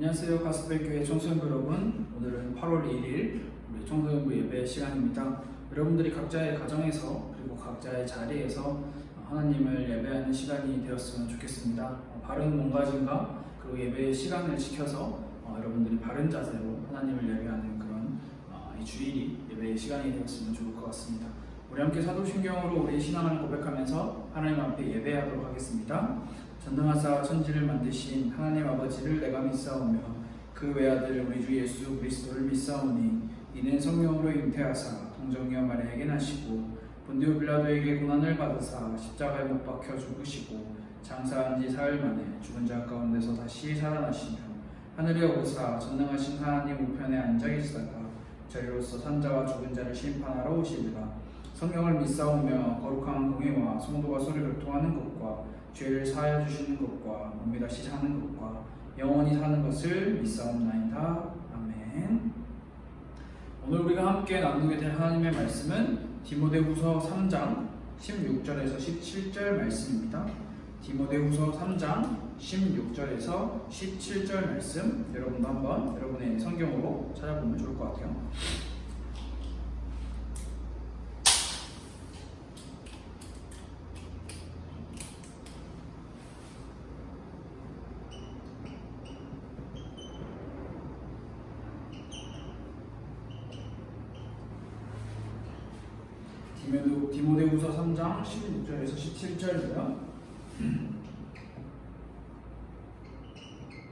안녕하세요. 가스펠교회 청소년부 여러분. 오늘은 8월 1일 우리 청소년부 예배 시간입니다. 여러분들이 각자의 가정에서 그리고 각자의 자리에서 하나님을 예배하는 시간이 되었으면 좋겠습니다. 바른 몸가짐과 그리고 예배의 시간을 지켜서 여러분들이 바른 자세로 하나님을 예배하는 그런 이 주일이 예배의 시간이 되었으면 좋을 것 같습니다. 우리 함께 사도신경으로 우리의 신앙을 고백하면서 하나님 앞에 예배하도록 하겠습니다. 전능하사 천지를 만드신 하나님 아버지를 내가 믿사오며 그 외아들 우리 주 예수 그리스도를 믿사오니 이는 성령으로 잉태하사 동정녀 마리아에게 나시고 본디오 빌라도에게 고난을 받으사 십자가에 못 박혀 죽으시고 장사한 지 사흘 만에 죽은 자 가운데서 다시 살아나시며 하늘에 오르사 전능하신 하나님 우편에 앉아 계시다가 저희로서 산자와 죽은 자를 심판하러 오시리라. 성령을 믿사오며 거룩한 공의와 성도가 서로 교통하는 것과 죄를 사하여 주시는 것과 몸이 다시 사는 것과 영원히 사는 것을 믿사옵나이다. 아멘. 오늘 우리가 함께 나누게 될 하나님의 말씀은 디모데후서 3장 16절에서 17절 말씀입니다. 디모데후서 3장 16절에서 17절 말씀, 여러분도 한번 여러분의 성경으로 찾아보면 좋을 것 같아요. 디모데후서 3장 16절에서 17절이고요.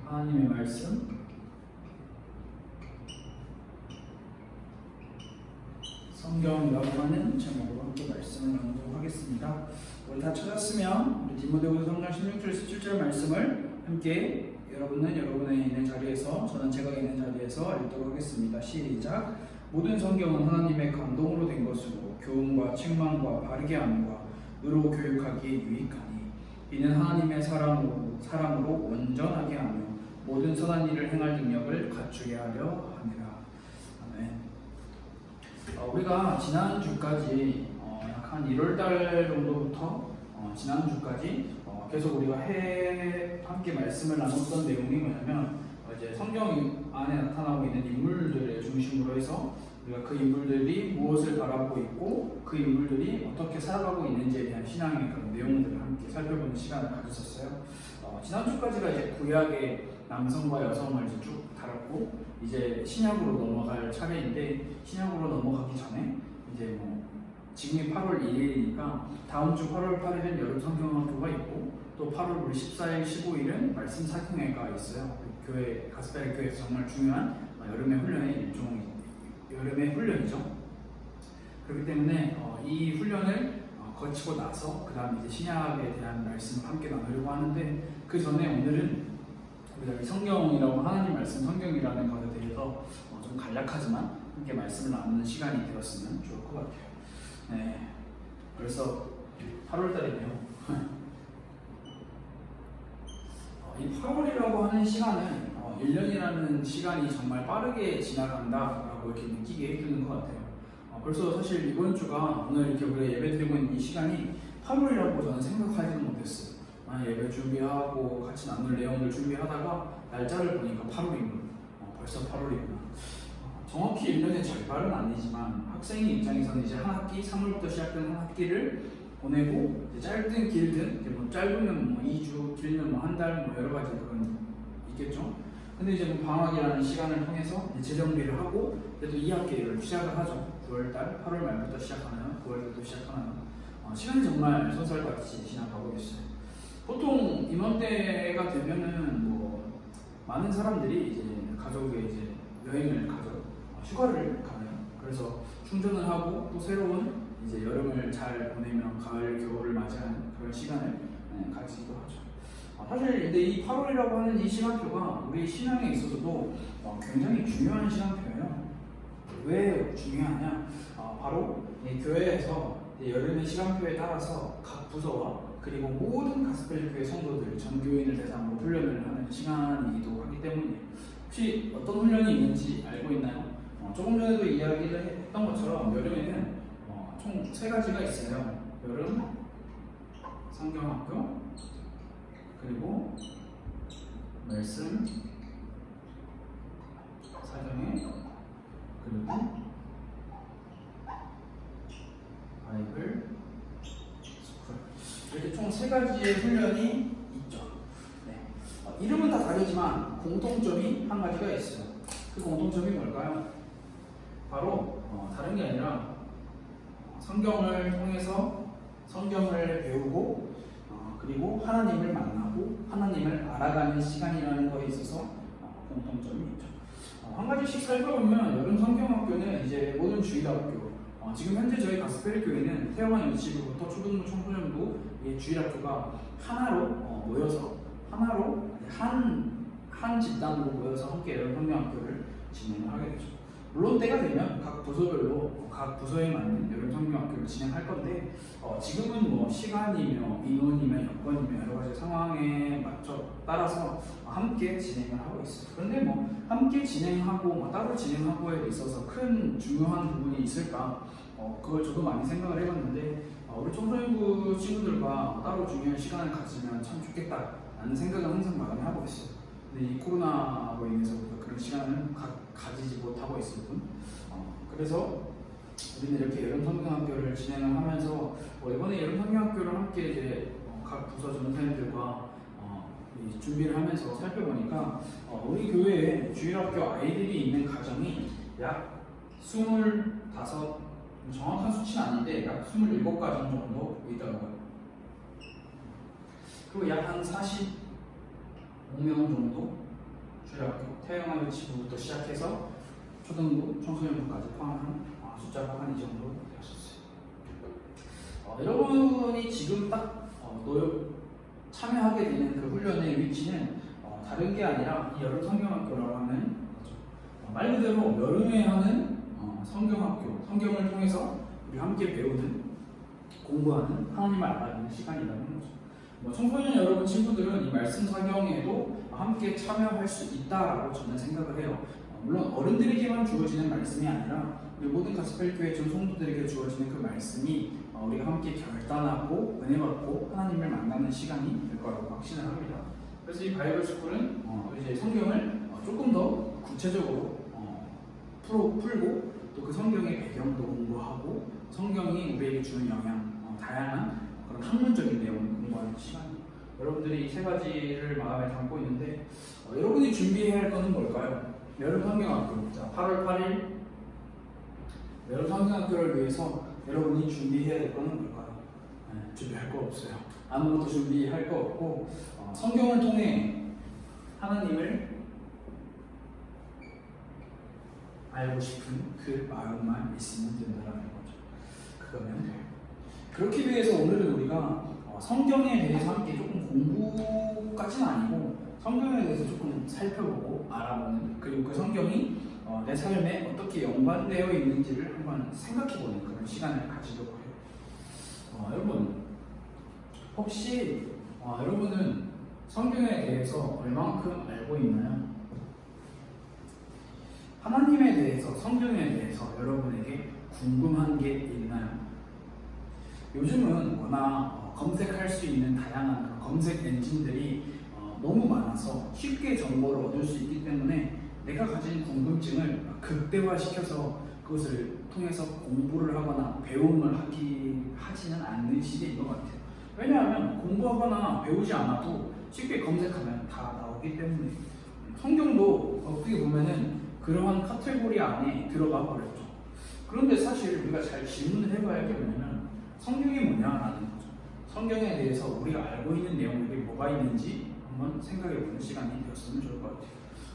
하나님의 말씀 성경이라고 하는 제목으로 함께 말씀을 나누도록 하겠습니다. 우리 다 찾았으면 우리 디모데후서 3장 16절 17절 말씀을 함께 여러분은 여러분의 있는 자리에서 저는 제가 있는 자리에서 읽도록 하겠습니다. 시작. 모든 성경은 하나님의 감동으로 된 것으로 교훈과 책망과 바르게 함과 의로 교육하기에 유익하니 이는 하나님의 사랑으로 온전하게 하며 모든 선한 일을 행할 능력을 갖추게 하려 함이라. 아멘. 우리가 지난주까지 약 한 1월달 정도부터 지난주까지 계속 우리가 함께 말씀을 나눴던 내용이 뭐냐면 이제 성경 안에 나타나고 있는 인물들을 중심으로 해서 우리가 그 인물들이 무엇을 바라보고 있고 그 인물들이 어떻게 살아가고 있는지에 대한 신앙의 그런 내용들을 함께 살펴보는 시간을 가졌었어요. 지난주까지가 이제 구약의 남성과 여성을 이제 쭉 다뤘고 이제 신약으로 넘어갈 차례인데 신약으로 넘어가기 전에 이제 지금이 8월 1일이니까 다음 주 8월 8일은 여름 성경학교가 있고 또 8월 우리 14일, 15일은 말씀 사경회가 있어요. 교회 가스펠 교회에서 정말 중요한 여름의 훈련이죠. 그렇기 때문에 이 훈련을 거치고 나서 그 다음 이제 신약에 대한 말씀을 함께 나누려고 하는데 그 전에 오늘은 우리가 성경이라고 하나님 말씀 성경이라는 것에 대해서 좀 간략하지만 함께 말씀을 나누는 시간이 되었으면 좋을 것 같아요. 네, 벌써 8월달이네요. 이 8월이라고 하는 시간은 1년이라는 시간이 정말 빠르게 지나간다라고 이렇게 느끼게 해주는 것 같아요. 벌써 사실 이번 주가 오늘 이렇게 우리가 예배 드리고 있는 이 시간이 8월이라고 저는 생각하지는 못했어요. 예배 준비하고 같이 나눌 내용을 준비하다가 날짜를 보니까 8월이구나. 벌써 8월이구나. 정확히 1년의 절반은 아니지만 학생의 입장에서는 이제 한 학기, 3월부터 시작된 한 학기를 보내고 이제 짧든 길든 이제 짧으면 2주, 길면 한 달 여러 가지 그런 있겠죠. 근데 이제 방학이라는 시간을 통해서 이제 재정비를 하고 또 2학기를 시작을 하죠. 9월달, 8월 말부터 시작하나요? 9월부터 시작하나요? 시간이 정말 소설같이 지나가고 있어요. 보통 이맘때가 되면은 많은 사람들이 이제 가족의 이제 여행을 가죠. 휴가를 가나요? 그래서 충전을 하고 또 새로운 이제 여름을 잘 보내면 가을, 겨울을 맞이하는 그런 시간을 가지기도 하죠. 사실 근데 이 8월이라고 하는 이 시간표가 우리 신앙에 있어서도 굉장히 중요한 시간표예요. 왜 중요하냐? 바로 이 교회에서 여름의 시간표에 따라서 각 부서와 그리고 모든 가스펠 교회 성도들, 전교인을 대상으로 훈련을 하는 시간이기도 하기 때문에 혹시 어떤 훈련이 있는지 알고 있나요? 조금 전에도 이야기를 했던 것처럼 여름에는 총 3가지가 있어요. 여름 성경학교, 그리고 말씀 가지의 훈련이 있죠. 네. 이름은 다 다르지만 공통점이 한 가지가 있어요. 그 공통점이 뭘까요? 바로 다른 게 아니라 성경을 통해서 성경을 배우고 그리고 하나님을 만나고 하나님을 알아가는 시간이라는 거에 있어서 공통점이 있죠. 한 가지씩 살펴보면 여름 성경학교는 이제 모든 주일학교, 지금 현재 저희 가스펠 교회는 태영한 유치부부터 초등부 청소년부 주일학교가 하나로 모여서 한 집단으로 모여서 함께 여름 성경학교를 진행을 하게 되죠. 물론 때가 되면 각 부서별로 각 부서에 맞는 여름 성경학교를 진행할 건데 지금은 뭐 시간이며 인원이며 여건이며 여러 가지 상황에 따라서 함께 진행을 하고 있어요. 그런데 뭐 함께 진행하고 따로 진행하고에 있어서 큰 중요한 부분이 있을까? 그걸 저도 많이 생각을 해봤는데 우리 청소년부 친구들과 따로 중요한 시간을 가지면 참 좋겠다라는 생각을 항상 마음에 하고 있어요. 근데 이 코로나로 인해서 그런 시간을 가지지 못하고 있을 뿐. 그래서 우리는 이렇게 여름 성경학교를 진행을 하면서 이번에 여름 성경학교를 함께 이제 각 부서 전사님들과 준비를 하면서 살펴보니까 우리 교회에 주일학교 아이들이 있는 가정이 약 25, 정확한 수치는 아닌데 약 27가정 정도 있더라고요. 그리고 약 한 45명 정도 주일학교 태영한 유치부부터 시작해서 초등부, 청소년부까지 포함한 숫자가 한 이 정도 되었었어요. 여러분이 지금 딱 참여하게 되는 그 훈련의 위치는 다른 게 아니라 이 여름 성경학교라고 하는 거죠. 말 그대로 여름에 하는 성경학교, 성경을 통해서 우리 함께 배우는, 공부하는, 하나님을 알아가는 시간이라는 거죠. 청소년 여러분 친구들은 이 말씀 사경에도 함께 참여할 수 있다라고 저는 생각을 해요. 물론 어른들에게만 주어지는 말씀이 아니라 우리 모든 가스펠교회 전 성도들에게 주어지는 그 말씀이 우리가 함께 결단하고 은혜 받고 하나님을 만나는 시간이 될 거라고 확신을 합니다. 그래서 이 바이블 스쿨은 이제 성경을 조금 더 구체적으로 풀고 또 그 성경의 배경도 공부하고 성경이 우리에게 주는 영향, 다양한 그런 학문적인 내용을 공부하는 시간이에요. 여러분들이 이 세 가지를 마음에 담고 있는데 여러분이 준비해야 할 것은 뭘까요? 여름 성경학교. 자, 8월 8일 여름 성경학교를 위해서 여러분이 준비해야 될 것은 뭘까요? 준비할 거 없어요. 아무것도 준비할 거 없고 성경을 통해 하나님을 알고 싶은 그 마음만 있으면 된다는 거죠. 그거면 돼요. 그렇기 위해서 오늘은 우리가 성경에 대해서 함께 조금 공부까지는 아니고 성경에 대해서 조금 살펴보고 알아보는, 그리고 그 성경이 내 삶에 어떻게 연관되어 있는지를 한번 생각해보는 그런 시간을 가지려고 해요. 여러분, 혹시 여러분은 성경에 대해서 얼만큼 알고 있나요? 하나님에 대해서, 성경에 대해서 여러분에게 궁금한 게 있나요? 요즘은 워낙 검색할 수 있는 다양한 검색 엔진들이 너무 많아서 쉽게 정보를 얻을 수 있기 때문에 내가 가진 궁금증을 극대화시켜서 그것을 통해서 공부를 하거나 배움을 하지는 않는 시대인 것 같아요. 왜냐하면 공부하거나 배우지 않아도 쉽게 검색하면 다 나오기 때문에. 성경도 어떻게 보면은 그러한 카테고리 안에 들어가 버렸죠. 그런데 사실 우리가 잘 질문을 해봐야 할 게 뭐냐면 성경이 뭐냐라는 거죠. 성경에 대해서 우리가 알고 있는 내용들이 뭐가 있는지 한번 생각해보는 시간이 되었으면 좋을 것 같아요.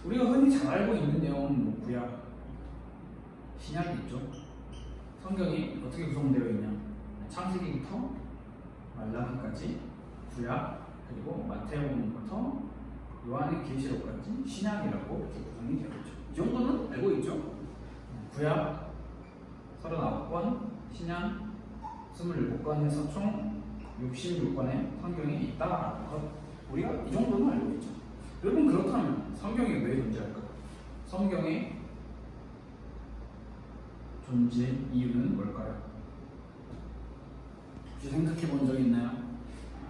우리가 흔히 잘 알고 있는 내용은 뭐 구약, 신약이 있죠. 성경이 어떻게 구성되어 있냐? 창세기부터 말라기까지 구약, 그리고 마태복음부터 요한의 계시록까지 신약이라고 이렇게 구성이 되어 있죠. 이 정도는 알고 있죠. 구약 39권, 신약 27권 해서 총 66권의 성경이 있다라는 것, 우리가 이 정도는 알고 있죠. 여러분, 그렇다면 성경이 왜 존재할까요? 성경의 존재 이유는 뭘까요? 혹시 생각해 본 적 있나요?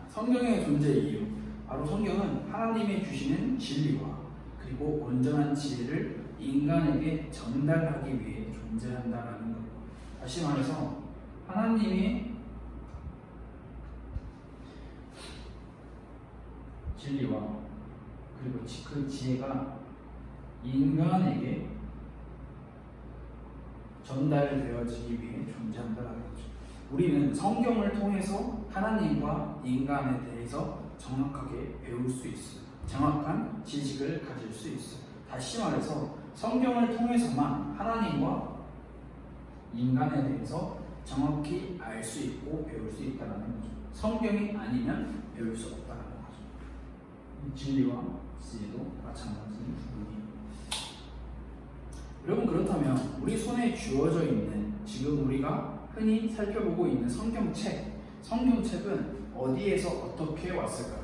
성경의 존재 이유, 바로 성경은 하나님이 주시는 진리와 그리고 온전한 지혜를 인간에게 전달하기 위해 존재한다라는 것. 다시 말해서 하나님이 진리와 그리고 그 지혜가 인간에게 전달되어지기 위해 존재한다는 거죠. 우리는 성경을 통해서 하나님과 인간에 대해서 정확하게 배울 수 있어요. 정확한 지식을 가질 수 있어요. 다시 말해서 성경을 통해서만 하나님과 인간에 대해서 정확히 알 수 있고 배울 수 있다는 거죠. 성경이 아니면 배울 수 없다는 거죠. 진리와 지혜도 마찬가지인 부분이에요. 여러분, 그렇다면 우리 손에 주어져 있는 지금 우리가 흔히 살펴보고 있는 성경책은 어디에서 어떻게 왔을까요?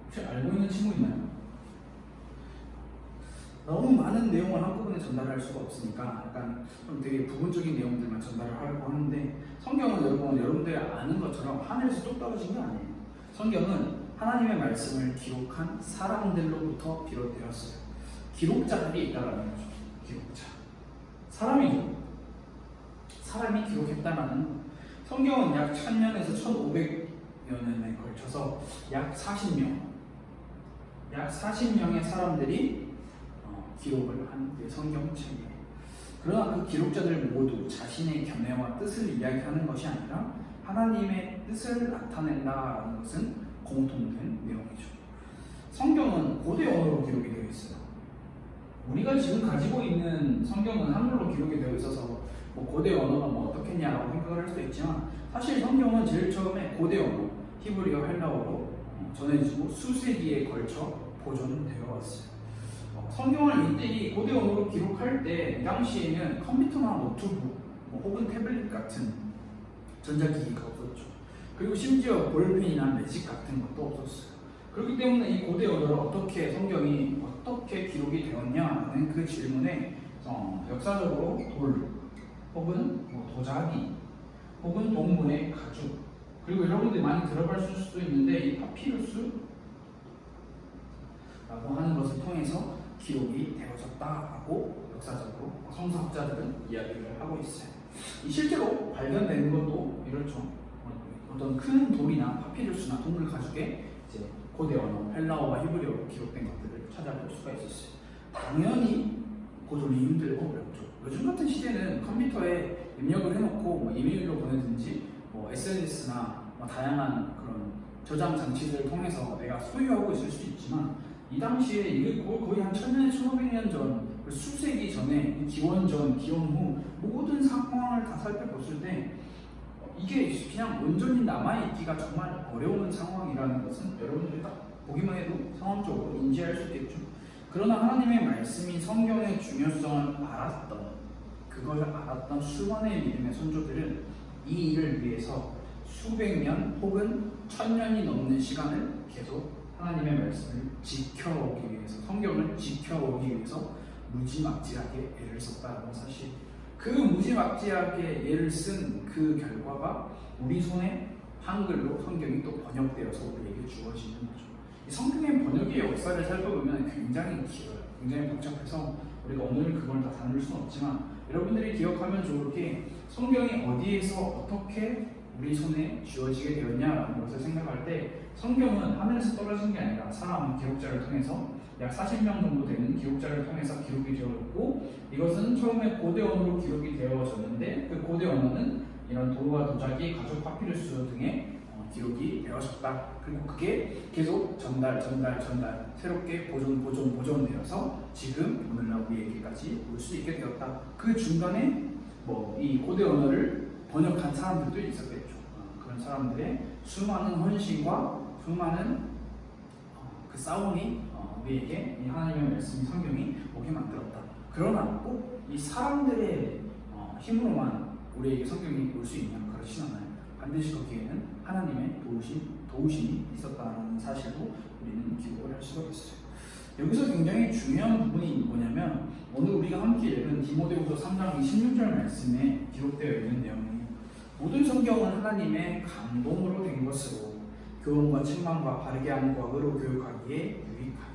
혹시 알고 있는 친구 있나요? 너무 많은 내용을 한꺼번에 전달할 수가 없으니까 약간 좀 되게 부분적인 내용들만 전달을 하려고 하는데, 성경은 여러분들이 아는 것처럼 하늘에서 뚝 떨어진 게 아니에요. 성경은 하나님의 말씀을 기록한 사람들로부터 비롯되었어요. 기록자들이 있다라는 거죠. 기록자. 사람이죠. 사람이 기록했다라는 거. 성경은 약 1000년에서 1500여 년에 걸쳐서 약 40명의 사람들이 기록을 한 성경책이에요. 그러나 그 기록자들 모두 자신의 견해와 뜻을 이야기하는 것이 아니라 하나님의 뜻을 나타낸다라는 것은 공통된 내용이죠. 성경은 고대 언어로 기록이 되어 있어요. 우리가 지금 가지고 있는 성경은 한글로 기록이 되어 있어서 고대 언어가 어떻겠냐라고 생각을 할 수도 있지만, 사실 성경은 제일 처음에 고대 언어, 히브리어, 헬라어로 전해지고 수세기에 걸쳐 보존되어 왔어요. 성경을 이때 고대 언어로 기록할 때 이 당시에는 컴퓨터나 노트북 혹은 태블릿 같은 전자기기가 없었죠. 그리고 심지어 볼펜이나 매직 같은 것도 없었어요. 그렇기 때문에 이 고대 언어로 성경이 어떻게 기록이 되었냐는 그 질문에 역사적으로 돌 혹은 도자기 혹은 동물의 가죽, 그리고 여러분들이 많이 들어봤을 수도 있는데 이 파피루스라고 하는 것을 통해서 기록이 되어졌다라고 역사적으로 성서학자들은 이야기를 하고 있어요. 실제로 발견된 것도 이렇죠. 어떤 큰 돌이나 파피루스나 동물 가죽에 이제 고대 언어, 헬라어와 히브리어로 기록된 것들을 찾아볼 수가 있었어요. 당연히 고전이 힘들고 어렵죠. 요즘 같은 시대는 컴퓨터에 입력을 해놓고 이메일로 보내든지 SNS나 다양한 그런 저장 장치들을 통해서 내가 소유하고 있을 수 있지만, 이 당시에 이게 거의 한 1000년, 1500년 전, 수세기 전에 기원 전, 기원 후 모든 상황을 다 살펴봤을 때 이게 그냥 온전히 남아있기가 정말 어려운 상황이라는 것은 여러분들이 딱 보기만 해도 상황적으로 인지할 수 있겠죠. 그러나 하나님의 말씀인 성경의 중요성을 그걸 알았던 수많은 믿음의 선조들은 이 일을 위해서 수백 년 혹은 1000년이 넘는 시간을 계속 하나님의 말씀을 지켜오기 위해서, 성경을 지켜오기 위해서 무지막지하게 애를 썼다는 사실. 그 무지막지하게 애를 쓴 그 결과가 우리 손에 한글로 성경이 또 번역되어서 우리에게 주어지는 거죠. 이 성경의 번역의 역사를 살펴보면 굉장히 길어요. 굉장히 복잡해서 우리가 오늘 그걸 다 다룰 수는 없지만, 여러분들이 기억하면 좋을 게, 성경이 어디에서 어떻게 우리 손에 쥐어지게 되었냐라는 것을 생각할 때, 성경은 하늘에서 떨어진 게 아니라 사람 기록자를 통해서 약 40명 정도 되는 기록자를 통해서 기록이 되었고, 이것은 처음에 고대 언어로 기록이 되어졌는데 그 고대 언어는 이런 돌과 도자기, 가죽, 파피루스 등의 기록이 되어졌다. 그리고 그게 계속 전달 새롭게 보존되어서 지금 오늘날 우리에게까지 올 수 있게 되었다. 그 중간에 이 고대 언어를 번역한 사람들도 있었겠죠. 그런 사람들의 수많은 헌신과 수많은 그 싸움이 우리에게 이 하나님의 말씀, 성경이 오게 만들었다. 그러나 꼭 이 사람들의 힘으로만 우리에게 성경이 올 수 있냐? 그렇진 않아요. 반드시 거기에는 하나님의 도우심이 있었다는 사실도 우리는 기록을 할 수가 있어요. 여기서 굉장히 중요한 부분이 뭐냐면, 오늘 우리가 함께 읽은 디모데후서 3장 26절 말씀에 기록되어 있는 내용이, 모든 성경은 하나님의 감동으로 된 것으로 교훈과 책망과 바르게 함과 의로 교육하기에 유익하니.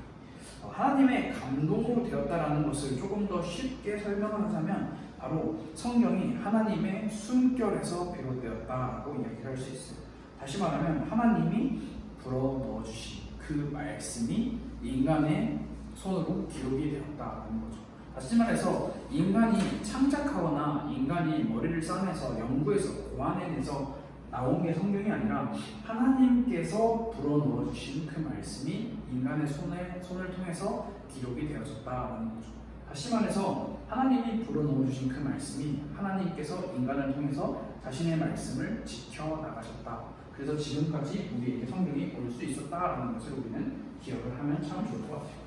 하나님의 감동으로 되었다라는 것을 조금 더 쉽게 설명을 하자면, 바로 성경이 하나님의 숨결에서 비롯되었다라고 이야기를 할 수 있어요. 다시 말하면 하나님이 불어넣어 주신 그 말씀이 인간의 손으로 기록이 되었다는 거죠. 다시 말해서 인간이 창작하거나 인간이 머리를 싸매서 연구해서 고안해내서 나온 게 성경이 아니라 하나님께서 불어넣어 주신 그 말씀이 인간의 손을 통해서 기록이 되어졌다는 거죠. 다시 말해서 하나님이 불어넣어 주신 그 말씀이 하나님께서 인간을 통해서 자신의 말씀을 지켜나가셨다. 그래서 지금까지 우리에게 성경이 올 수 있었다라는 것을 우리는 기억을 하면 참 좋을 것 같아요.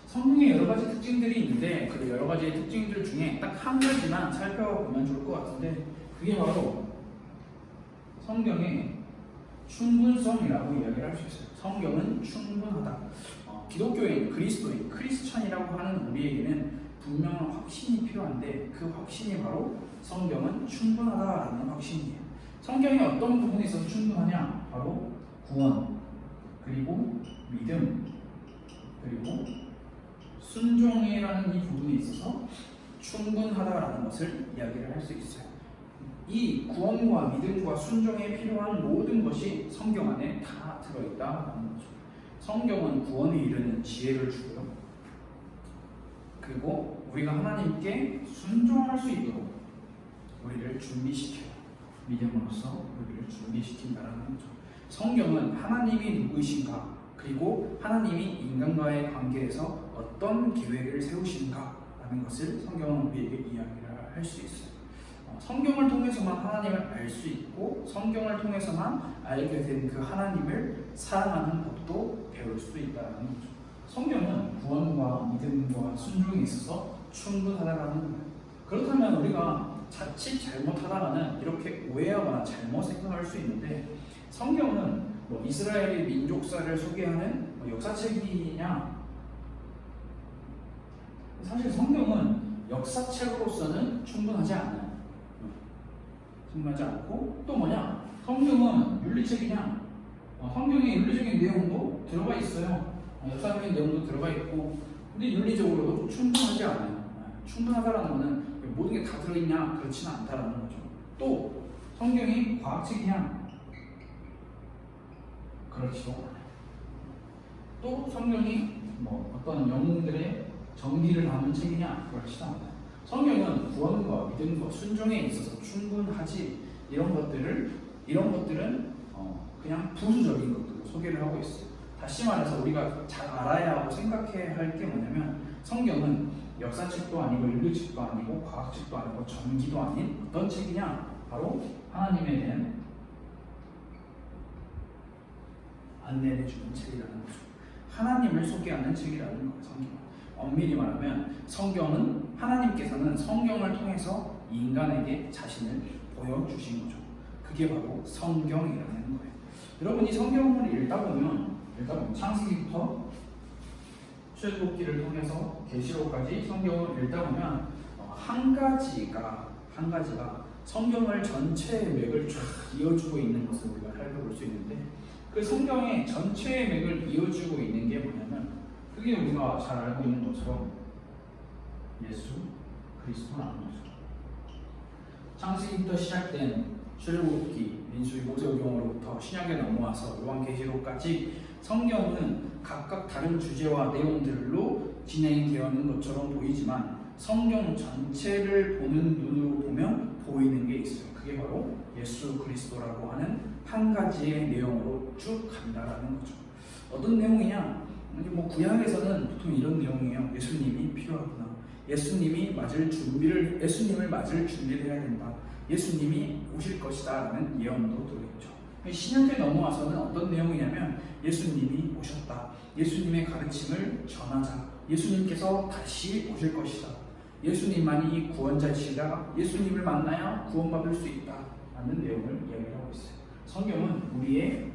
성경에 여러 가지 특징들이 있는데 그 여러 가지 특징들 중에 딱 한 가지만 살펴보면 좋을 것 같은데 그게 바로 성경의 충분성이라고 이야기를 할 수 있어요. 성경은 충분하다. 기독교인, 그리스도인, 크리스천이라고 하는 우리에게는 분명한 확신이 필요한데 그 확신이 바로 성경은 충분하다라는 확신이에요. 성경이 어떤 부분에 있어서 충분하냐? 바로 구원, 그리고 믿음, 그리고 순종이라는 이 부분에 있어서 충분하다라는 것을 이야기를 할 수 있어요. 이 구원과 믿음과 순종에 필요한 모든 것이 성경 안에 다 들어있다라는 거죠. 성경은 구원에 이르는 지혜를 주고요. 그리고 우리가 하나님께 순종할 수 있도록 우리를 준비시켜요. 믿음으로써 우리를 준비시킨다라는 거죠. 성경은 하나님이 누구이신가, 그리고 하나님이 인간과의 관계에서 어떤 계획을 세우시는가라는 것을 성경은 우리에게 이야기를 할 수 있어요. 성경을 통해서만 하나님을 알 수 있고 성경을 통해서만 알게 된 그 하나님을 사랑하는 법도 배울 수 있다는 거죠. 성경은 구원과 믿음과 순종에 있어서 충분하다는 거예요. 그렇다면 우리가 자칫 잘못하다가는 이렇게 오해하거나 잘못 생각할 수 있는데 성경은 이스라엘의 민족사를 소개하는 역사책이냐? 사실 성경은 역사책으로서는 충분하지 않아요. 충분하지 않고 또 뭐냐? 성경은 윤리책이냐? 성경에 윤리적인 내용도 들어가 있어요. 역사적인 내용도 들어가 있고 근데 윤리적으로도 충분하지 않아요. 충분하다라는 것은 모든 게 다 들어있냐? 그렇지는 않다라는 거죠. 또 성경이 과학책이냐? 그렇지도 않아요. 또 성경이 어떤 영웅들의 정기를 담은 책이냐? 그렇지도 않아요. 성경은 구원과 믿음과 순종에 있어서 충분하지 이런 것들은 그냥 부수적인 것들로 소개를 하고 있어요. 다시 말해서 우리가 잘 알아야 하고 생각해야 할 게 뭐냐면 성경은 역사책도 아니고 윤리책도 아니고 과학책도 아니고 전기도 아닌 어떤 책이냐? 바로 하나님에 대한 안내를 주는 책이라는 거죠. 하나님을 소개하는 책이라는 거예요. 성경은. 엄밀히 말하면 성경은 하나님께서는 성경을 통해서 인간에게 자신을 보여주신 거죠. 그게 바로 성경이라는 거예요. 여러분이 성경을 읽다 보면 창세기부터 출애굽기를 통해서 계시록까지 성경을 읽다 보면 한 가지가 성경을 전체의 맥을 쫙 이어주고 있는 것을 우리가 살펴볼 수 있는데 그 성경의 전체의 맥을 이어주고 있는 게 뭐냐면 그게 우리가 잘 알고 있는 것처럼 예수 그리스도라는 거죠. 창세기부터 시작된 출애굽기, 민수기, 모세오경으로부터 신약에 넘어와서 요한계시록까지 성경은 각각 다른 주제와 내용들로 진행되어 있는 것처럼 보이지만 성경 전체를 보는 눈으로 보면 보이는 게 있어요. 그게 바로 예수 그리스도라고 하는 한 가지의 내용으로 쭉 간다라는 거죠. 어떤 내용이냐? 구약에서는 보통 이런 내용이에요. 예수님이 필요하구나. 예수님을 맞을 준비를 해야 된다. 예수님이 오실 것이다 라는 예언도 들어있죠. 신약에 넘어와서는 어떤 내용이냐면 예수님이 오셨다. 예수님의 가르침을 전하자. 예수님께서 다시 오실 것이다. 예수님만이 구원자이시라. 예수님을 만나야 구원받을 수 있다 라는 내용을 이야기하고 있어요. 성경은 우리의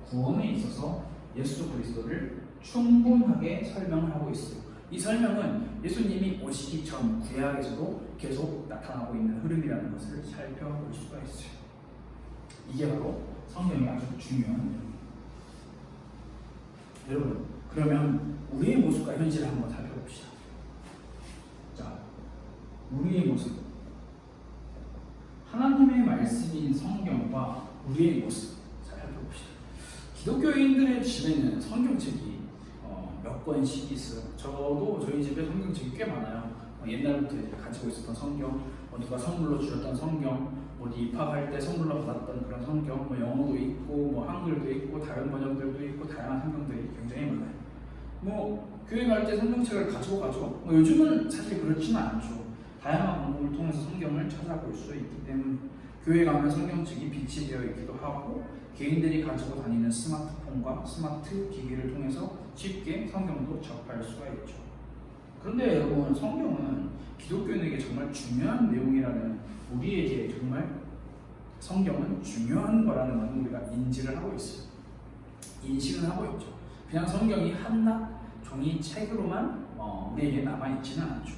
구원에 있어서 예수 그리스도를 충분하게 설명을 하고 있어요. 이 설명은 예수님이 오시기 전 구약에서도 계속 나타나고 있는 흐름이라는 것을 살펴볼 수가 있어요. 이게 바로 성경의 아주 중요한 내용입니다. 여러분, 그러면 우리의 모습과 현실을 한번 살펴봅시다. 자, 우리의 모습, 하나님의 말씀인 성경과 우리의 모습 잘 살펴봅시다. 기독교인들의 집에는 성경책이 몇 권씩 있어요. 저도 저희 집에 성경책이 꽤 많아요. 옛날부터 이제 가지고 있었던 성경, 누가 선물로 주셨던 성경, 어디 입학할 때 선물로 받았던 그런 성경, 영어도 있고 한글도 있고 다른 번역들도 있고 다양한 성경들이 굉장히 많아요. 교회 갈 때 성경책을 가지고 가죠. 요즘은 사실 그렇지는 않죠. 다양한 방법을 통해서 성경을 찾아볼 수 있기 때문에 교회 가면 성경책이 비치되어 있기도 하고, 개인들이 가지고 다니는 스마트폰과 스마트 기기를 통해서 쉽게 성경도 접할 수가 있죠. 그런데 여러분, 성경은 기독교인에게 정말 중요한 내용이라는, 우리에게 정말 성경은 중요한 거라는 것은 우리가 인지를 하고 있어요. 인식은 하고 있죠. 그냥 성경이 한낱 종이 책으로만 우리에게 남아있지는 않죠.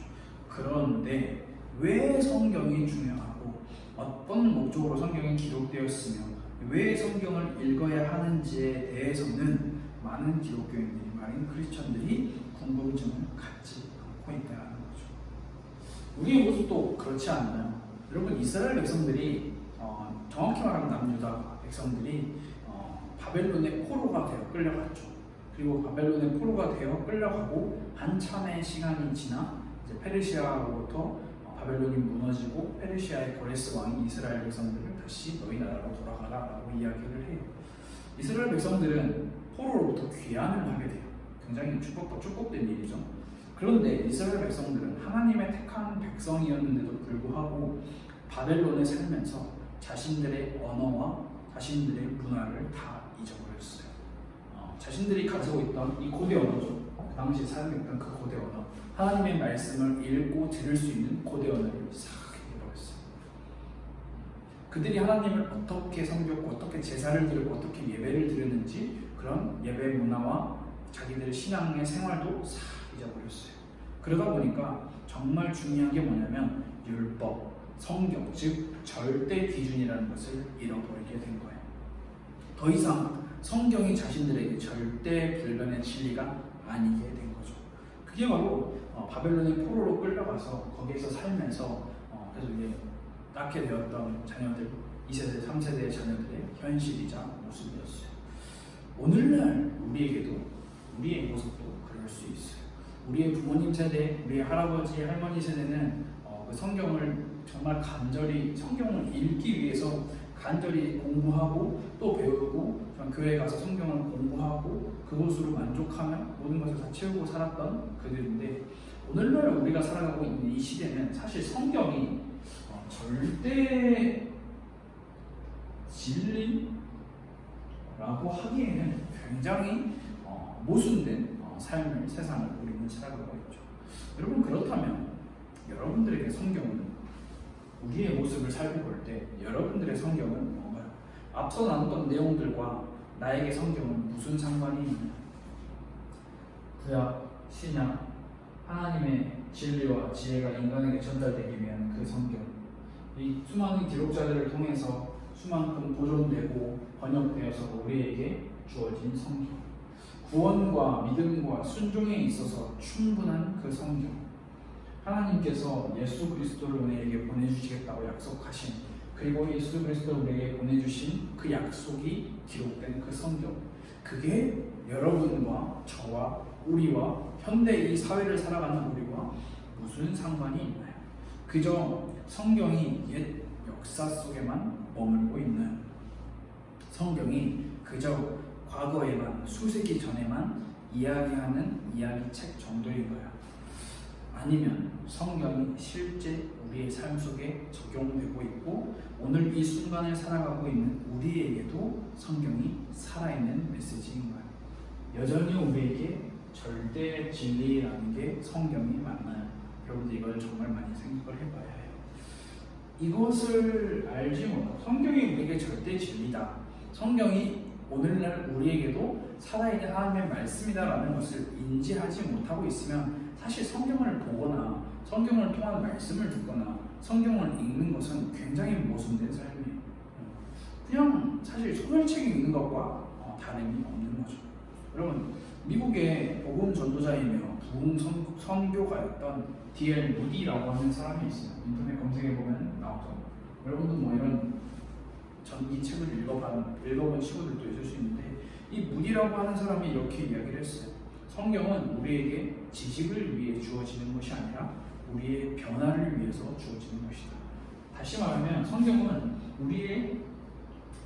그런데 왜 성경이 중요하고 어떤 목적으로 성경이 기록되었으며 왜 성경을 읽어야 하는지에 대해서는 많은 기독교인들이, 많은 크리스천들이 궁금증을 갖지 않고 있다는 거죠. 우리의 모습도 그렇지 않나요? 여러분, 이스라엘 백성들이 정확히 말하면 남유다 백성들이 바벨론의 포로가 되어 끌려갔죠. 그리고 바벨론의 포로가 되어 끌려가고 한참의 시간이 지나 이제 페르시아로부터 바벨론이 무너지고 페르시아의 고레스 왕이 이스라엘 백성들을 다시 너희 나라로 돌아가라라고 이야기를 해요. 이스라엘 백성들은 포로로부터 귀환을 하게 돼요. 굉장히 축복된 일이죠. 그런데 이스라엘 백성들은 하나님의 택한 백성이었는데도 불구하고 바벨론에 살면서 자신들의 언어와 자신들의 문화를 다 잊어버렸어요. 자신들이 가지고 있던 이 고대 언어죠. 그 당시 사용했던 그 고대 언어, 하나님의 말씀을 읽고 들을 수 있는 고대 언어를 싹 잃어버렸어요. 그들이 하나님을 어떻게 섬겼고 어떻게 제사를 드리고 어떻게 예배를 드렸는지 그런 예배 문화와 자기들의 신앙의 생활도 싹 잊어버렸어요. 그러다 보니까 정말 중요한 게 뭐냐면 율법, 성경, 즉 절대 기준이라는 것을 잃어버리게 된 거예요. 더 이상 성경이 자신들에게 절대 불변의 진리가 아니게 된 거죠. 그게 바로 바벨론의 포로로 끌려가서 거기에서 살면서 그래서 이제 낳게 되었던 자녀들, 2세대, 3세대의 자녀들의 현실이자 모습이었어요. 오늘날 우리에게도 우리의 모습도 그럴 수 있어요. 우리의 부모님 세대, 우리의 할아버지, 할머니 세대는 그 성경을 정말 간절히, 성경을 읽기 위해서 간절히 공부하고 또 배우고 교회 가서 성경을 공부하고 그것으로 만족하며 모든 것을 다 채우고 살았던 그들인데, 오늘날 우리가 살아가고 있는 이 시대는 사실 성경이 절대 진리라고 하기에는 굉장히 모순된 삶을, 세상을 우리는 살아가고 있죠. 여러분, 그렇다면 여러분들에게 성경은, 우리의 모습을 살펴볼 때 여러분들의 성경은 뭔가요? 앞서 나눴던 내용들과 나에게 성경은 무슨 상관이 있나요? 구약, 신약, 하나님의 진리와 지혜가 인간에게 전달되기 위한 그 성경, 이 수많은 기록자들을 통해서 수만큼 보존되고 번역되어서 우리에게 주어진 성경, 구원과 믿음과 순종에 있어서 충분한 그 성경, 하나님께서 예수 그리스도를 우리에게 보내주시겠다고 약속하신, 그리고 예수 그리스도를 우리에게 보내주신 그 약속이 기록된 그 성경, 그게 여러분과 저와 우리와 현대 이 사회를 살아가는 우리와 무슨 상관이 있나요? 그저 성경이 옛 역사 속에만 머물고 있나요? 성경이 그저 과거에만, 수세기 전에만 이야기하는 이야기책 정도인가요? 아니면 성경이 실제 우리의 삶 속에 적용되고 있고 오늘 이 순간을 살아가고 있는 우리에게도 성경이 살아있는 메시지인가요? 여전히 우리에게 절대 진리라는 게 성경이 맞나요? 여러분들 이걸 정말 많이 생각을 해봐야 해요. 이것을 알지 못하고 성경이 우리에게 절대 진리다, 성경이 오늘날 우리에게도 살아있는 하나님의 말씀이다라는 것을 인지하지 못하고 있으면 사실 성경을 보거나 성경을 통한 말씀을 듣거나 성경을 읽는 것은 굉장히 모순된 삶이에요. 그냥 사실 소설책 읽는 것과 다름이 없는 거죠. 여러분, 미국의 복음 전도자이며 부흥 선교가였던 D.L. 무디라고 하는 사람이 있어요. 인터넷 검색해 보면 나오죠. 여러분도 뭐 이런 이 책을 읽어본 친구들도 있을 수 있는데, 이 무디라고 하는 사람이 이렇게 이야기를 했어요. 성경은 우리에게 지식을 위해 주어지는 것이 아니라 우리의 변화를 위해서 주어지는 것이다. 다시 말하면 성경은 우리의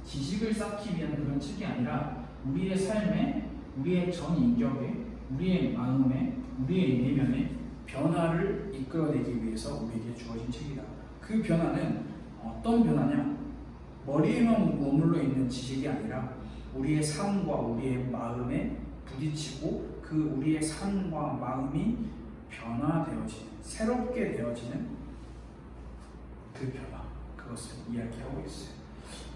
지식을 쌓기 위한 그런 책이 아니라 우리의 삶에, 우리의 전 인격에, 우리의 마음에, 우리의 내면에 변화를 이끌어내기 위해서 우리에게 주어진 책이다. 그 변화는 어떤 변화냐? 머리에만 머물러 있는 지식이 아니라 우리의 삶과 우리의 마음에 부딪히고 그 우리의 삶과 마음이 변화되어지는, 새롭게 되어지는 그 변화, 그것을 이야기하고 있어요.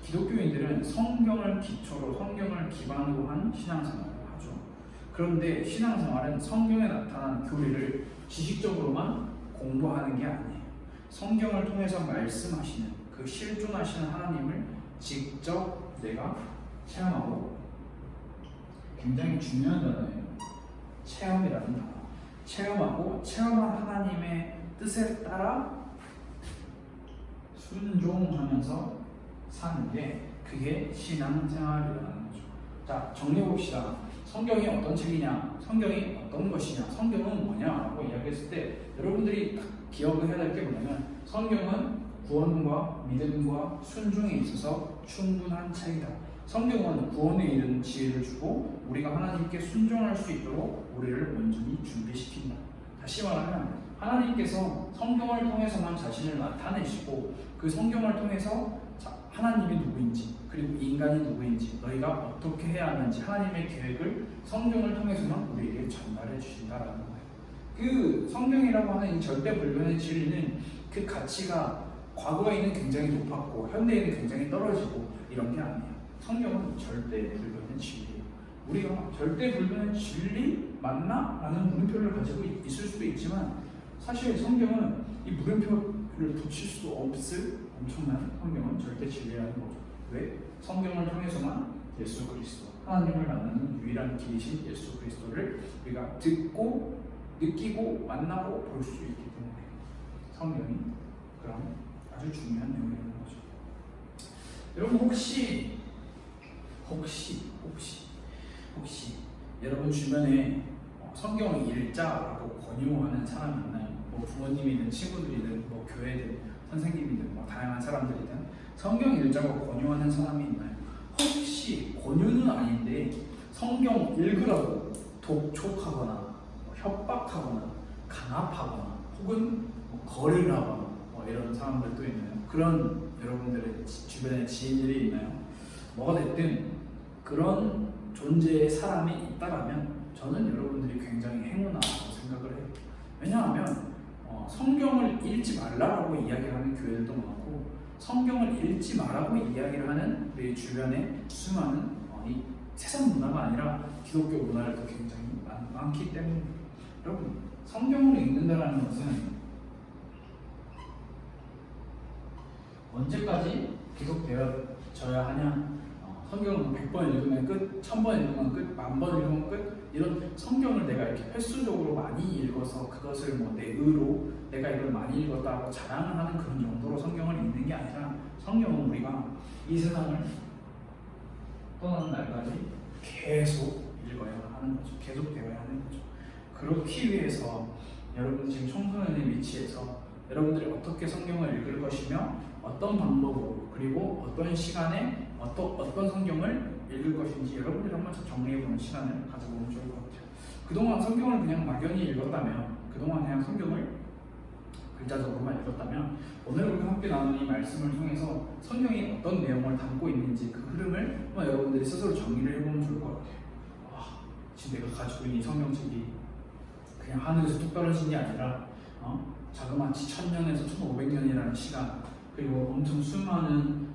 기독교인들은 성경을 기초로, 성경을 기반으로 한 신앙생활을 하죠. 그런데 신앙생활은 성경에 나타난 교리를 지식적으로만 공부하는 게 아니에요. 성경을 통해서 말씀하시는, 그 실존하시는 하나님을 직접 내가 체험하고, 굉장히 중요한 단어예요. 체험이라는 단어. 체험하고 체험한 하나님의 뜻에 따라 순종하면서 사는 게, 그게 신앙생활이라는 거죠. 자, 정리해봅시다. 성경이 어떤 책이냐, 성경이 어떤 것이냐, 성경은 뭐냐라고 이야기했을 때 여러분들이 기억을 해야 될 게 뭐냐면, 성경은 구원과 믿음과 순종에 있어서 충분한 책이다. 성경은 구원에 이르는 지혜를 주고 우리가 하나님께 순종할 수 있도록 우리를 온전히 준비시킨다. 다시 말하면 하나님께서 성경을 통해서만 자신을 나타내시고, 그 성경을 통해서 하나님이 누구인지, 그리고 인간이 누구인지, 너희가 어떻게 해야 하는지 하나님의 계획을 성경을 통해서만 우리에게 전달해 주신다라는 거예요. 그 성경이라고 하는 이 절대불변의 진리는 그 가치가 과거에는 굉장히 높았고 현대에는 굉장히 떨어지고 이런 게 아니에요. 성경은 절대불변의 진리예요. 우리가 절대불변의 진리 맞나? 라는 물음표를 가지고 있을 수도 있지만, 사실 성경은 이 물음표를 붙일 수 없을 엄청난, 성경은 절대 진리라는 거죠. 왜? 성경을 통해서만 예수 그리스도, 하나님을 만나는 유일한 길이신 예수 그리스도를 우리가 듣고 느끼고 만나고 볼 수 있기 때문에 성경이 그런 아주 중요한 내용이라는 거죠. 여러분 혹시 여러분 주변에 성경을 읽자라고 권유하는 사람이 있나요? 뭐 부모님이든 친구들이든 뭐 교회든 선생님이든 뭐 다양한 사람들이든 성경 읽자고 권유하는 사람이 있나요? 혹시 권유는 아닌데 성경 읽으라고 독촉하거나 협박하거나 강압하거나 혹은 거리라거나 이런 사람들도 있나요? 그런 여러분들의 주변에 지인들이 있나요? 뭐가 됐든 그런 존재의 사람이 있다라면 저는 여러분들이 굉장히 행운하다고 생각을 해요. 왜냐하면 성경을 읽지 말라고 이야기하는 교회들도 많고, 성경을 읽지 말라고 이야기를 하는 우리 주변에 수많은 이 세상 문화가 아니라 기독교 문화를 굉장히 많기 때문에, 여러분 성경을 읽는다는 것은 언제까지 계속 되어져야 하냐? 성경을 100번 읽으면 끝, 1000번 읽으면 끝, 10,000번 읽으면 끝, 이런 성경을 내가 이렇게 횟수적으로 많이 읽어서 그것을 뭐 내 의로 내가 이걸 많이 읽었다고 자랑을 하는 그런 정도로 성경을 읽는 게 아니라, 성경은 우리가 이 세상을 떠나는 날까지 계속 읽어야 하는 거죠. 계속 되어야 하는 거죠. 그렇기 위해서 여러분 지금 청소년의 위치에서 여러분들이 어떻게 성경을 읽을 것이며 어떤 방법으로, 그리고 어떤 시간에 어떤 성경을 읽을 것인지 여러분들이 한번 정리해보는 시간을 가져보면 좋을 것 같아요. 그동안 성경을 그냥 막연히 읽었다면, 그동안 그냥 성경을 글자적으로만 읽었다면, 오늘 우리가 함께 나눈 이 말씀을 통해서 성경이 어떤 내용을 담고 있는지 그 흐름을 여러분들이 스스로 정리를 해보면 좋을 것 같아요. 지금 내가 가지고 있는 이 성경책이 그냥 하늘에서 뚝 떨어진 게 아니라 자그마치 1000년에서 1500년이라는 시간, 그리고 엄청 수많은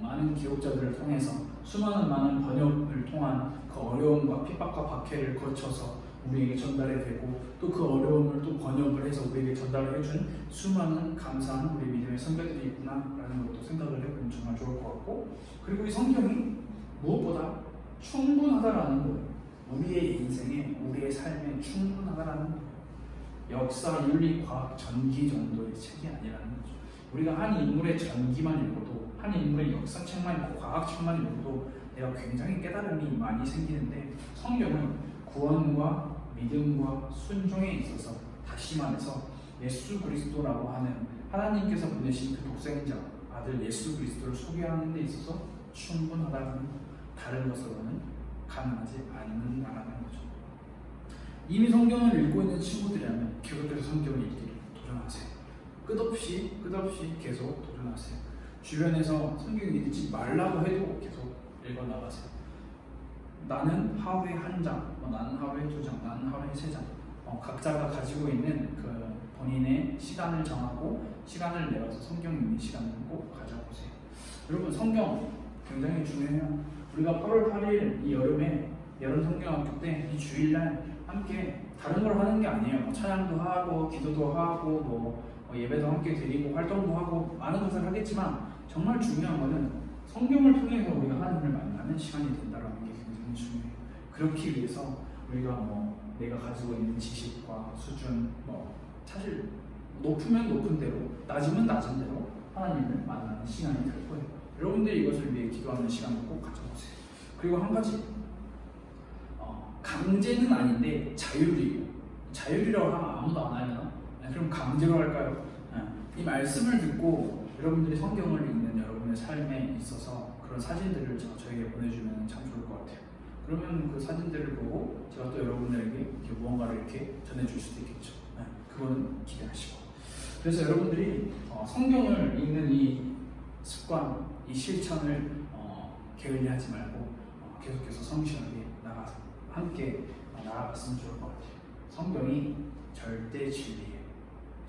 많은 기록자들을 통해서 많은 번역을 통한 그 어려움과 핍박과 박해를 거쳐서 우리에게 전달이 되고, 또 그 어려움을 또 번역을 해서 우리에게 전달을 해준 수많은 감사한 우리 믿음의 선배들이 있구나라는 것도 생각을 해보면 정말 좋을 것 같고, 그리고 이 성경이 무엇보다 충분하다라는 거예요. 우리의 인생에, 우리의 삶에 충분하다라는 거예요. 역사, 윤리, 과학, 전기 정도의 책이 아니라는 거죠. 우리가 한 인물의 전기만 읽어도, 한 인물의 역사책만 읽고 과학책만 읽어도 내가 굉장히 깨달음이 많이 생기는데, 성경은 구원과 믿음과 순종에 있어서, 다시 말해서 예수 그리스도라고 하는 하나님께서 보내신 그 독생자 아들 예수 그리스도를 소개하는 데 있어서 충분하다는, 다른 것으로는 가능하지 않는다라는 거죠. 이미 성경을 읽고 있는 친구들이라면 계속해서 성경을 읽기를 도전하세요. 끝없이 계속 도전하세요. 주변에서 성경 읽지 말라고 해도 계속 읽어나가세요. 나는 하루에 한 장, 나는 하루에 두 장, 나는 하루에 세 장, 각자가 가지고 있는 그 본인의 시간을 정하고 시간을 내어서 성경 읽는 시간을 꼭 가져보세요. 여러분, 성경 굉장히 중요해요. 우리가 8월 8일 이 여름에 여름 성경학교 때 이 주일날 함께 다른 걸 하는 게 아니에요. 찬양도 하고 기도도 하고 예배도 함께 드리고 활동도 하고 많은 것을 하겠지만, 정말 중요한 것은 성경을 통해서 우리가 하나님을 만나는 시간이 된다는 게 굉장히 중요해요. 그렇기 위해서 우리가 내가 가지고 있는 지식과 수준, 사실 높으면 높은 대로, 낮으면 낮은 대로 하나님을 만나는 시간이 될 거예요. 여러분들이 이것을 위해 기도하는 시간을 꼭 가져보세요. 그리고 한 가지, 강제는 아닌데 자율이라고 하면 아무도 안 하려나? 그럼 강제로 할까요? 이 말씀을 듣고 여러분들이 성경을 읽는 여러분의 삶에 있어서 그런 사진들을 저에게 보내주면 참 좋을 것 같아요. 그러면 그 사진들을 보고 제가 또 여러분들에게 이렇게 무언가를 이렇게 전해줄 수도 있겠죠. 그거는 기대하시고. 그래서 여러분들이 성경을 읽는 이 습관, 이 실천을 게을리하지 말고 계속해서 성실하게 함께 나아갔으면 좋을 것 같아요. 성경이 절대 진리예요.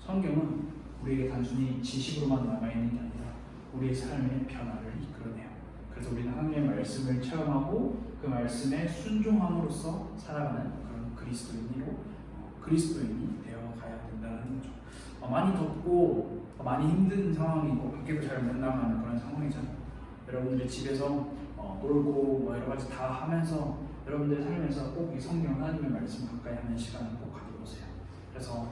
성경은 우리에게 단순히 지식으로만 남아있는 게 아니라 우리의 삶의 변화를 이끌어내요. 그래서 우리는 하나님의 말씀을 체험하고 그 말씀에 순종함으로써 살아가는 그런 그리스도인이 되어가야 된다는 거죠. 많이 덥고 많이 힘든 상황이고 밖에도 잘 못 나가는 그런 상황이잖아요. 여러분들이 집에서 놀고 여러 가지 다 하면서 여러분들의 삶에서 꼭 이 성경, 하나님의 말씀 가까이 하는 시간을 꼭 가져보세요. 그래서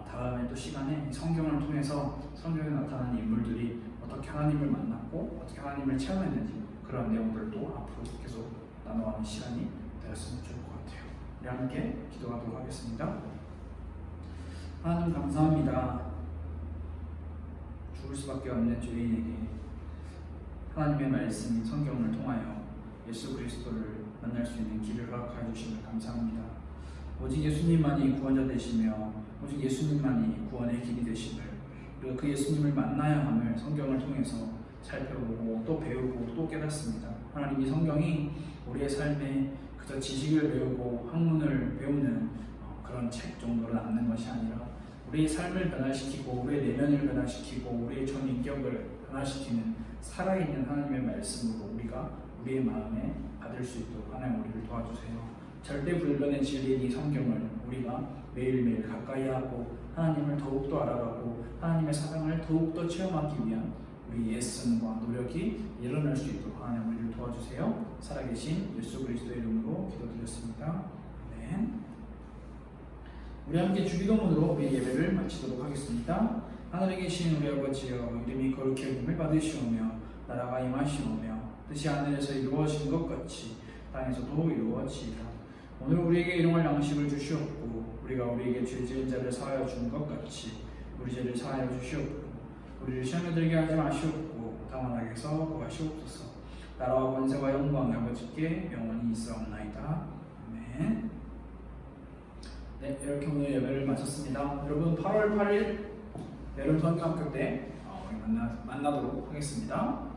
다음에 또 시간에 성경을 통해서 성경에 나타나는 인물들이 어떻게 하나님을 만났고 어떻게 하나님을 체험했는지, 그런 내용들도 앞으로 계속 나눠가는 시간이 되었으면 좋을 것 같아요. 우리 함께 기도하도록 하겠습니다. 하나님 감사합니다. 죽을 수밖에 없는 죄인에게 하나님의 말씀인 성경을 통하여 예수 그리스도를 만날 수 있는 길을 허락하여 주심을 감사합니다. 오직 예수님만이 구원자 되시며 오직 예수님만이 구원의 길이 되심을, 그리고 그 예수님을 만나야 함을 성경을 통해서 살펴보고 또 배우고 또 깨닫습니다. 하나님, 이 성경이 우리의 삶에 그저 지식을 배우고 학문을 배우는 그런 책 정도로 남는 것이 아니라 우리의 삶을 변화시키고 우리의 내면을 변화시키고 우리의 전인격을 변화시키는 살아있는 하나님의 말씀으로 우리가 우리의 마음에 받을 수 있도록 하나님 우리를 도와주세요. 절대 불변의 진리인 이 성경을 우리가 매일매일 가까이 하고 하나님을 더욱더 알아가고 하나님의 사랑을 더욱더 체험하기 위한 우리 애씀과 노력이 일어날 수 있도록 하나님 우리를 도와주세요. 살아계신 예수 그리스도의 이름으로 기도드렸습니다. 아멘. 우리 함께 주기도문으로 우리 예배를 마치도록 하겠습니다. 하늘에 계신 우리 아버지여, 이름이 거룩히 여김을 받으시오며 나라가 임하시오며 뜻이 하늘에서 이루어진 것 같이 땅에서도 이루어지이다. 오늘 우리에게 일용할 양식을 주시옵고 우리가 우리에게 죄 지은 자를 사하여 준 것 같이 우리 죄를 사하여 주시옵고 우리를 시험에 들게 하지 마시옵고 다만 악에서 구하시옵소서. 나라와 권세와 영광 아버지께 영원히 있사옵나이다. 아멘. 네, 이렇게 오늘 예배를 마쳤습니다. 여러분, 8월 8일 여름 성경학교 때 우리 만나도록 하겠습니다.